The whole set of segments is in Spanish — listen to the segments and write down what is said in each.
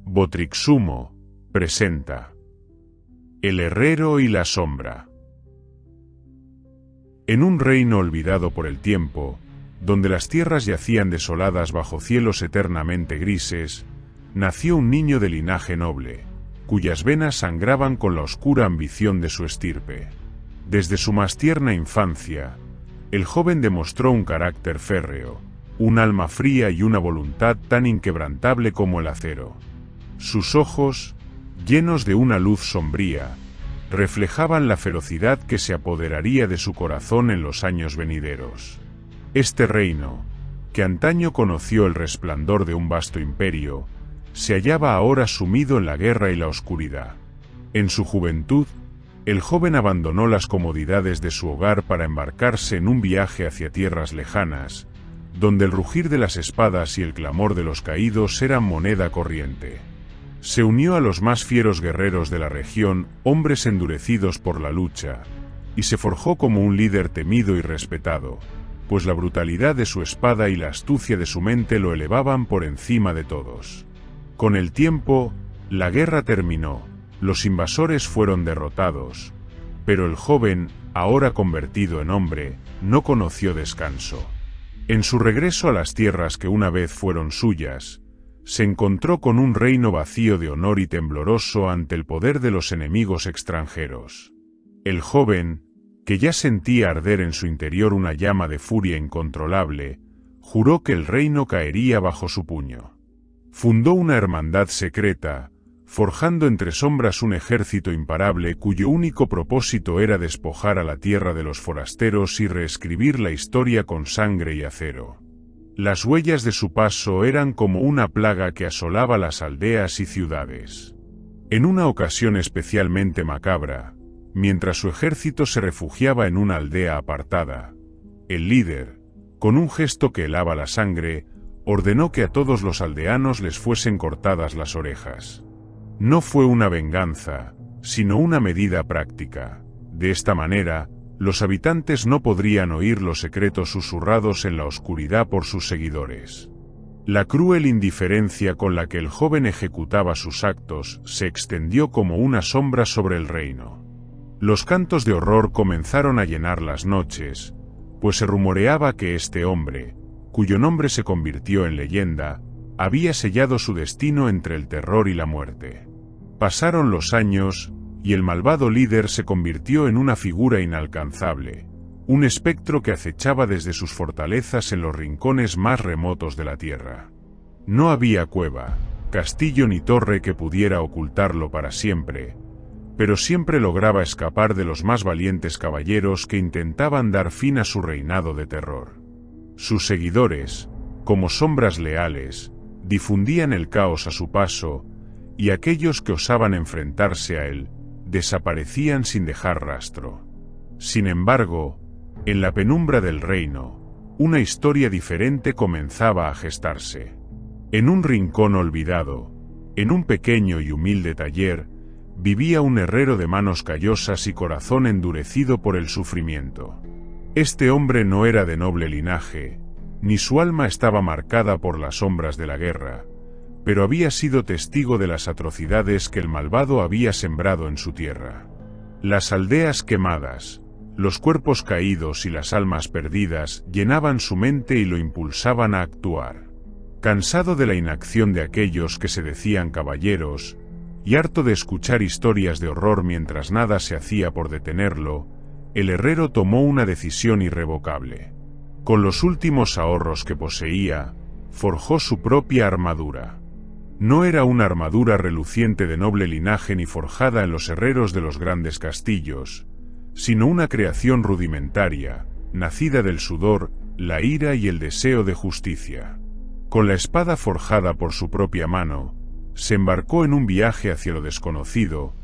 Botrixhumo presenta El herrero y la sombra. En un reino olvidado por el tiempo, donde las tierras yacían desoladas bajo cielos eternamente grises, nació un niño de linaje noble, cuyas venas sangraban con la oscura ambición de su estirpe. Desde su más tierna infancia, el joven demostró un carácter férreo, un alma fría y una voluntad tan inquebrantable como el acero. Sus ojos, llenos de una luz sombría, reflejaban la ferocidad que se apoderaría de su corazón en los años venideros. Este reino, que antaño conoció el resplandor de un vasto imperio, se hallaba ahora sumido en la guerra y la oscuridad. En su juventud, el joven abandonó las comodidades de su hogar para embarcarse en un viaje hacia tierras lejanas, donde el rugir de las espadas y el clamor de los caídos eran moneda corriente. Se unió a los más fieros guerreros de la región, hombres endurecidos por la lucha, y se forjó como un líder temido y respetado, pues la brutalidad de su espada y la astucia de su mente lo elevaban por encima de todos. Con el tiempo, la guerra terminó, los invasores fueron derrotados, pero el joven, ahora convertido en hombre, no conoció descanso. En su regreso a las tierras que una vez fueron suyas, se encontró con un reino vacío de honor y tembloroso ante el poder de los enemigos extranjeros. El joven, que ya sentía arder en su interior una llama de furia incontrolable, juró que el reino caería bajo su puño. Fundó una hermandad secreta, forjando entre sombras un ejército imparable cuyo único propósito era despojar a la tierra de los forasteros y reescribir la historia con sangre y acero. Las huellas de su paso eran como una plaga que asolaba las aldeas y ciudades. En una ocasión especialmente macabra, mientras su ejército se refugiaba en una aldea apartada, el líder, con un gesto que helaba la sangre, ordenó que a todos los aldeanos les fuesen cortadas las orejas. No fue una venganza, sino una medida práctica. De esta manera, los habitantes no podrían oír los secretos susurrados en la oscuridad por sus seguidores. La cruel indiferencia con la que el joven ejecutaba sus actos se extendió como una sombra sobre el reino. Los cantos de horror comenzaron a llenar las noches, pues se rumoreaba que este hombre, cuyo nombre se convirtió en leyenda, había sellado su destino entre el terror y la muerte. Pasaron los años, y el malvado líder se convirtió en una figura inalcanzable, un espectro que acechaba desde sus fortalezas en los rincones más remotos de la tierra. No había cueva, castillo ni torre que pudiera ocultarlo para siempre, pero siempre lograba escapar de los más valientes caballeros que intentaban dar fin a su reinado de terror. Sus seguidores, como sombras leales, difundían el caos a su paso, y aquellos que osaban enfrentarse a él, desaparecían sin dejar rastro. Sin embargo, en la penumbra del reino, una historia diferente comenzaba a gestarse. En un rincón olvidado, en un pequeño y humilde taller, vivía un herrero de manos callosas y corazón endurecido por el sufrimiento. Este hombre no era de noble linaje, ni su alma estaba marcada por las sombras de la guerra, pero había sido testigo de las atrocidades que el malvado había sembrado en su tierra. Las aldeas quemadas, los cuerpos caídos y las almas perdidas llenaban su mente y lo impulsaban a actuar. Cansado de la inacción de aquellos que se decían caballeros, y harto de escuchar historias de horror mientras nada se hacía por detenerlo, el herrero tomó una decisión irrevocable. Con los últimos ahorros que poseía, forjó su propia armadura. No era una armadura reluciente de noble linaje ni forjada en los herreros de los grandes castillos, sino una creación rudimentaria, nacida del sudor, la ira y el deseo de justicia. Con la espada forjada por su propia mano, se embarcó en un viaje hacia lo desconocido,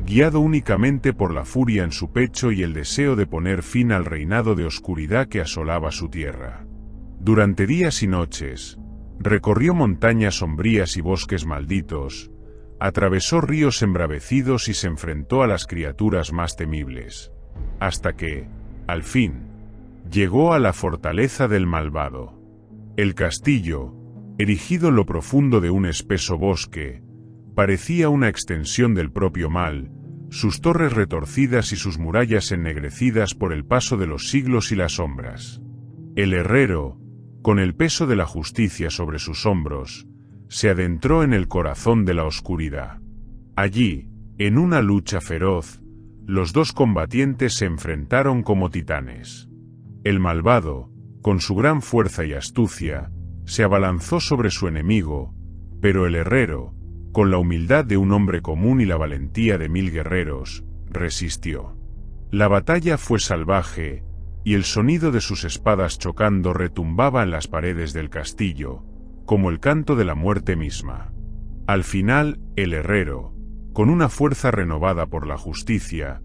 guiado únicamente por la furia en su pecho y el deseo de poner fin al reinado de oscuridad que asolaba su tierra. Durante días y noches, recorrió montañas sombrías y bosques malditos, atravesó ríos embravecidos y se enfrentó a las criaturas más temibles, hasta que, al fin, llegó a la fortaleza del malvado. El castillo, erigido en lo profundo de un espeso bosque, Parecía una extensión del propio mal, sus torres retorcidas y sus murallas ennegrecidas por el paso de los siglos y las sombras. El herrero, con el peso de la justicia sobre sus hombros, se adentró en el corazón de la oscuridad. Allí, en una lucha feroz, los dos combatientes se enfrentaron como titanes. El malvado, con su gran fuerza y astucia, se abalanzó sobre su enemigo, pero el herrero, con la humildad de un hombre común y la valentía de 1000 guerreros, resistió. La batalla fue salvaje, y el sonido de sus espadas chocando retumbaba en las paredes del castillo, como el canto de la muerte misma. Al final, el herrero, con una fuerza renovada por la justicia,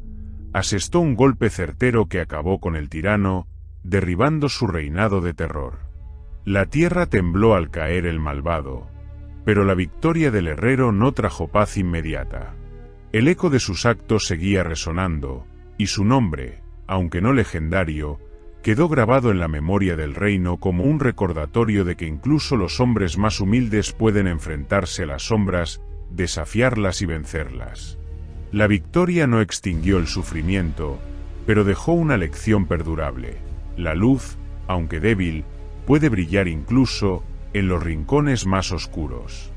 asestó un golpe certero que acabó con el tirano, derribando su reinado de terror. La tierra tembló al caer el malvado, pero la victoria del herrero no trajo paz inmediata. El eco de sus actos seguía resonando, y su nombre, aunque no legendario, quedó grabado en la memoria del reino como un recordatorio de que incluso los hombres más humildes pueden enfrentarse a las sombras, desafiarlas y vencerlas. La victoria no extinguió el sufrimiento, pero dejó una lección perdurable. La luz, aunque débil, puede brillar incluso en los rincones más oscuros.